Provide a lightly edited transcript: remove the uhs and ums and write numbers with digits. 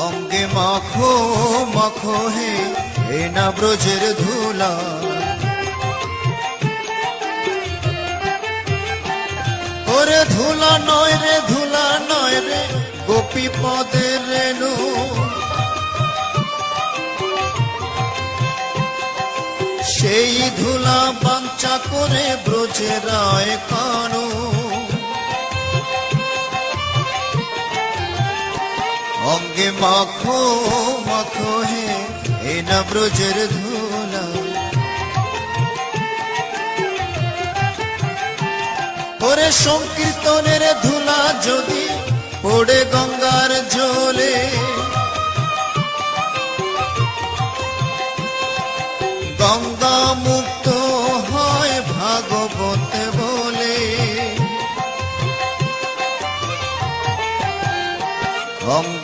অঙ্গে মাখো মাখো হে না ব্রজের ধুলা, ওরে ধুলা নয় রে ধুলা নয় রে গোপী পদের রেণু, সেই ধুলা বাঞ্ছা করে ব্রজের রায় কানু। অঙ্গে মাখো মাখো হে না ব্রজের ধুলা, ওরে সংকীর্তনের ধুলা যদি পড়ে গঙ্গার জলে, গঙ্গা মুক্ত হয় ভাগবতে বলে। অঙ্গে